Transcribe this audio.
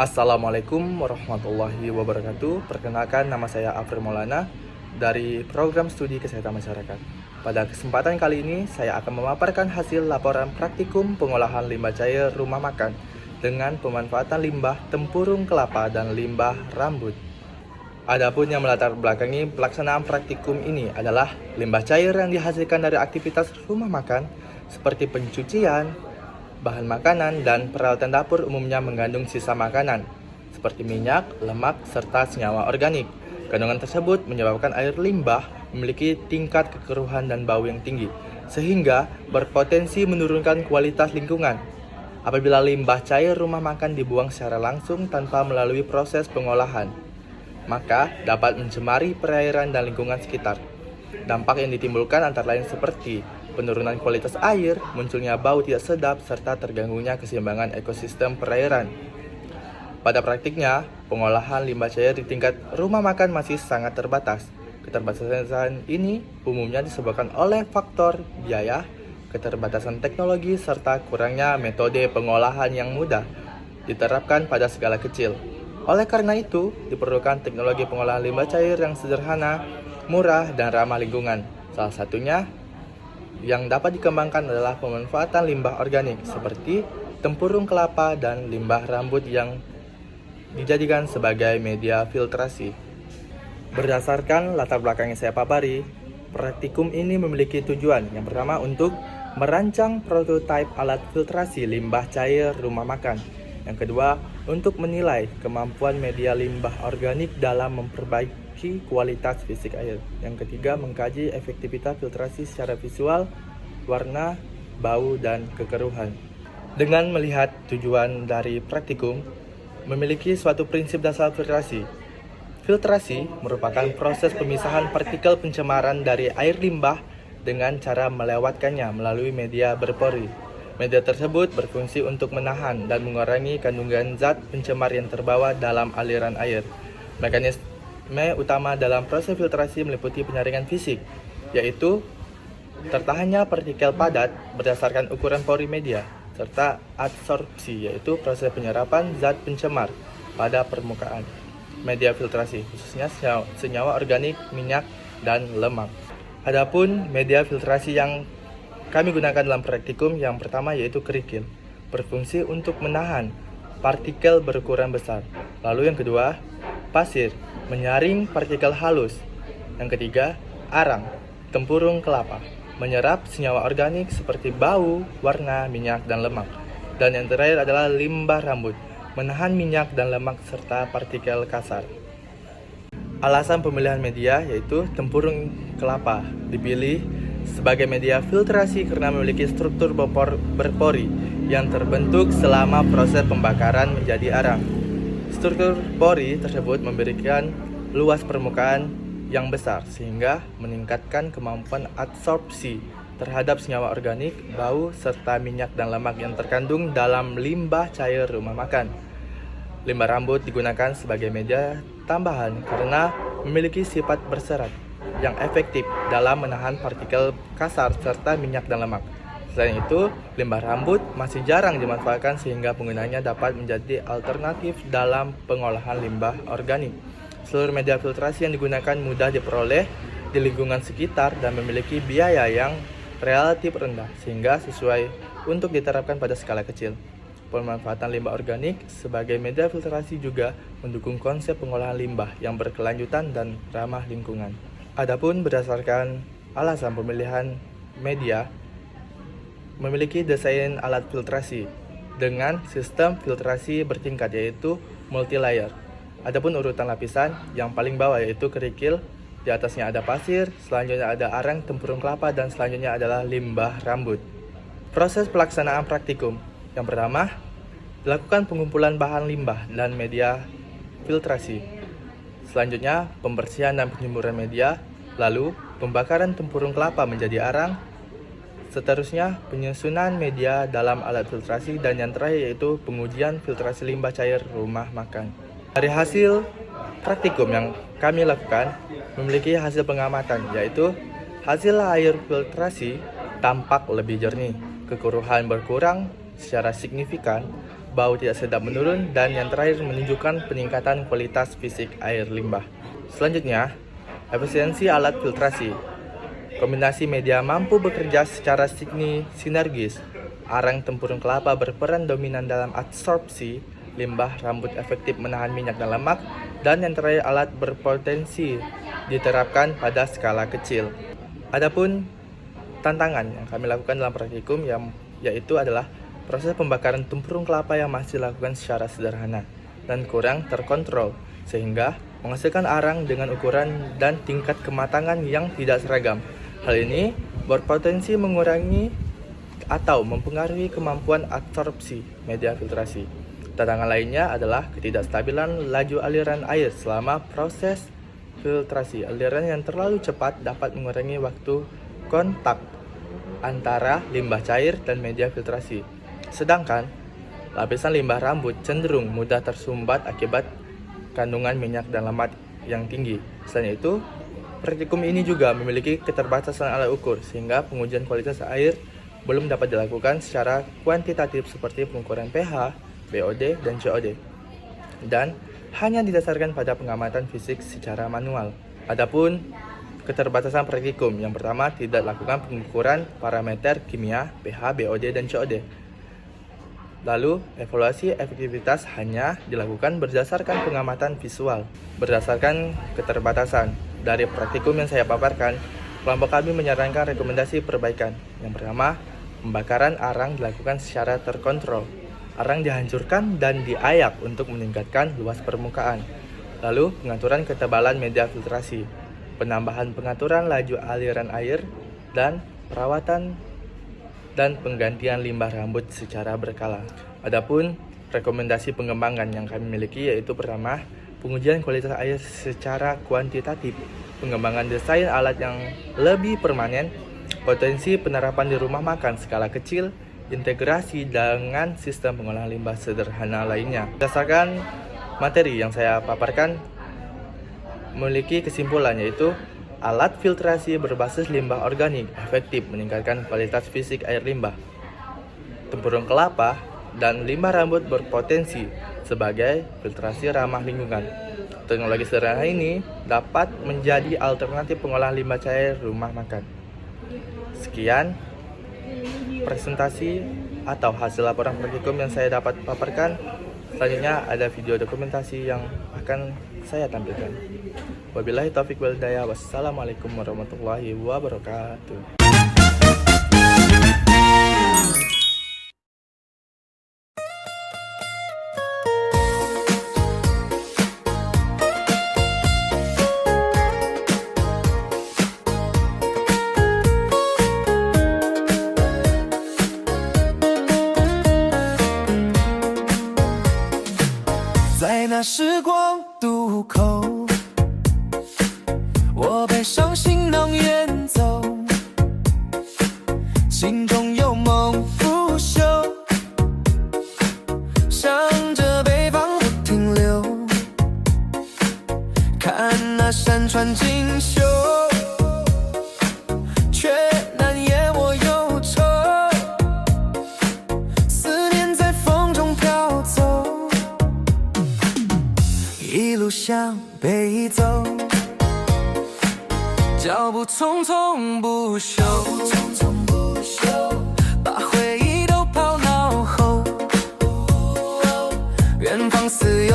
Assalamualaikum warahmatullahi wabarakatuh. Perkenalkan, nama saya Afril Maulana dari Program Studi Kesehatan Masyarakat. Pada kesempatan kali ini, saya akan memaparkan hasil laporan praktikum pengolahan limbah cair rumah makan dengan pemanfaatan limbah tempurung kelapa dan limbah rambut. Adapun yang melatar belakangi pelaksanaan praktikum ini adalah limbah cair yang dihasilkan dari aktivitas rumah makan seperti pencucian, bahan makanan, dan peralatan dapur umumnya mengandung sisa makanan, seperti minyak, lemak, serta senyawa organik. Kandungan tersebut menyebabkan air limbah memiliki tingkat kekeruhan dan bau yang tinggi, sehingga berpotensi menurunkan kualitas lingkungan. Apabila limbah cair rumah makan dibuang secara langsung tanpa melalui proses pengolahan, maka dapat mencemari perairan dan lingkungan sekitar. Dampak yang ditimbulkan antara lain seperti penurunan kualitas air, munculnya bau tidak sedap, serta terganggunya keseimbangan ekosistem perairan. Pada praktiknya, pengolahan limbah cair di tingkat rumah makan masih sangat terbatas. Keterbatasan ini umumnya disebabkan oleh faktor biaya, keterbatasan teknologi, serta kurangnya metode pengolahan yang mudah diterapkan pada skala kecil. Oleh karena itu, diperlukan teknologi pengolahan limbah cair yang sederhana, murah, dan ramah lingkungan. Salah satunya yang dapat dikembangkan adalah pemanfaatan limbah organik seperti tempurung kelapa dan limbah rambut yang dijadikan sebagai media filtrasi. Berdasarkan latar belakang yang saya papari, praktikum ini memiliki tujuan yang pertama untuk merancang prototipe alat filtrasi limbah cair rumah makan. Yang kedua, untuk menilai kemampuan media limbah organik dalam memperbaiki kualitas fisik air. Yang ketiga, mengkaji efektivitas filtrasi secara visual, warna, bau, dan kekeruhan. Dengan melihat tujuan dari praktikum, memiliki suatu prinsip dasar filtrasi. Filtrasi merupakan proses pemisahan partikel pencemaran dari air limbah dengan cara melewatkannya melalui media berpori. Media tersebut berfungsi untuk menahan dan mengurangi kandungan zat pencemar yang terbawa dalam aliran air. Mekanisme utama dalam proses filtrasi meliputi penyaringan fisik, yaitu tertahannya partikel padat berdasarkan ukuran pori media, serta adsorpsi, yaitu proses penyerapan zat pencemar pada permukaan media filtrasi, khususnya senyawa organik, minyak, dan lemak. Adapun media filtrasi yang kami gunakan dalam praktikum yang pertama yaitu kerikil, berfungsi untuk menahan partikel berukuran besar. Lalu yang kedua, pasir, menyaring partikel halus. Yang ketiga, arang, tempurung kelapa, menyerap senyawa organik seperti bau, warna, minyak, dan lemak. Dan yang terakhir adalah limbah rambut, menahan minyak dan lemak serta partikel kasar. Alasan pemilihan media yaitu tempurung kelapa dipilih sebagai media filtrasi karena memiliki struktur berpori yang terbentuk selama proses pembakaran menjadi arang. Struktur pori tersebut memberikan luas permukaan yang besar sehingga meningkatkan kemampuan adsorpsi terhadap senyawa organik, bau, serta minyak dan lemak yang terkandung dalam limbah cair rumah makan. Limbah rambut digunakan sebagai media tambahan karena memiliki sifat berserat yang efektif dalam menahan partikel kasar serta minyak dan lemak. Selain itu, limbah rambut masih jarang dimanfaatkan sehingga penggunanya dapat menjadi alternatif dalam pengolahan limbah organik. Seluruh media filtrasi yang digunakan mudah diperoleh di lingkungan sekitar dan memiliki biaya yang relatif rendah sehingga sesuai untuk diterapkan pada skala kecil. Pemanfaatan limbah organik sebagai media filtrasi juga mendukung konsep pengolahan limbah yang berkelanjutan dan ramah lingkungan. Adapun berdasarkan alasan pemilihan media, memiliki desain alat filtrasi dengan sistem filtrasi bertingkat yaitu multi-layer. Adapun urutan lapisan, yang paling bawah yaitu kerikil, di atasnya ada pasir, selanjutnya ada arang tempurung kelapa, dan selanjutnya adalah limbah rambut. Proses pelaksanaan praktikum. Yang pertama, dilakukan pengumpulan bahan limbah dan media filtrasi. Selanjutnya, pembersihan dan penyemburan media, lalu pembakaran tempurung kelapa menjadi arang, seterusnya penyusunan media dalam alat filtrasi, dan yang terakhir yaitu pengujian filtrasi limbah cair rumah makan. Dari hasil praktikum yang kami lakukan, memiliki hasil pengamatan, yaitu hasil air filtrasi tampak lebih jernih, kekeruhan berkurang secara signifikan, bau tidak sedap menurun, dan yang terakhir menunjukkan peningkatan kualitas fisik air limbah. Selanjutnya, efisiensi alat filtrasi. Kombinasi media mampu bekerja secara sinergis. Arang tempurung kelapa berperan dominan dalam absorpsi limbah, rambut efektif menahan minyak dan lemak, dan yang terakhir alat berpotensi diterapkan pada skala kecil. Adapun tantangan yang kami lakukan dalam praktikum yaitu adalah proses pembakaran tempurung kelapa yang masih dilakukan secara sederhana dan kurang terkontrol, sehingga menghasilkan arang dengan ukuran dan tingkat kematangan yang tidak seragam. Hal ini berpotensi mengurangi atau mempengaruhi kemampuan absorpsi media filtrasi. Tantangan lainnya adalah ketidakstabilan laju aliran air selama proses filtrasi. Aliran yang terlalu cepat dapat mengurangi waktu kontak antara limbah cair dan media filtrasi. Sedangkan lapisan limbah rambut cenderung mudah tersumbat akibat kandungan minyak dan lemak yang tinggi. Selain itu, praktikum ini juga memiliki keterbatasan alat ukur, sehingga pengujian kualitas air belum dapat dilakukan secara kuantitatif seperti pengukuran pH, BOD, dan COD, dan hanya didasarkan pada pengamatan fisik secara manual. Adapun keterbatasan praktikum, yang pertama, tidak lakukan pengukuran parameter kimia, pH, BOD, dan COD. Lalu, evaluasi efektivitas hanya dilakukan berdasarkan pengamatan visual. Berdasarkan keterbatasan dari praktikum yang saya paparkan, kelompok kami menyarankan rekomendasi perbaikan. Yang pertama, pembakaran arang dilakukan secara terkontrol. Arang dihancurkan dan diayak untuk meningkatkan luas permukaan. Lalu, pengaturan ketebalan media filtrasi, penambahan pengaturan laju aliran air, dan perawatan dan penggantian limbah rambut secara berkala. Adapun rekomendasi pengembangan yang kami miliki yaitu pertama, pengujian kualitas air secara kuantitatif, pengembangan desain alat yang lebih permanen, potensi penerapan di rumah makan skala kecil, integrasi dengan sistem pengolahan limbah sederhana lainnya. Berdasarkan materi yang saya paparkan, memiliki kesimpulan yaitu alat filtrasi berbasis limbah organik efektif meningkatkan kualitas fisik air limbah. Tempurung kelapa dan limbah rambut berpotensi sebagai filtrasi ramah lingkungan. Teknologi sederhana ini dapat menjadi alternatif pengolahan limbah cair rumah makan. Sekian presentasi atau hasil laporan praktikum yang saya dapat paparkan. Selanjutnya ada video dokumentasi yang akan saya tampilkan. Wabillahi taufiq wal hidayah. Wassalamualaikum warahmatullahi wabarakatuh.在那时光渡口，我背上行囊远走，心中有梦不休，向着北方不停留，看那山川锦绣，却难言我忧愁，思念在风中飘走，一路向北走，脚步匆匆不休，把回忆都抛脑后，远方似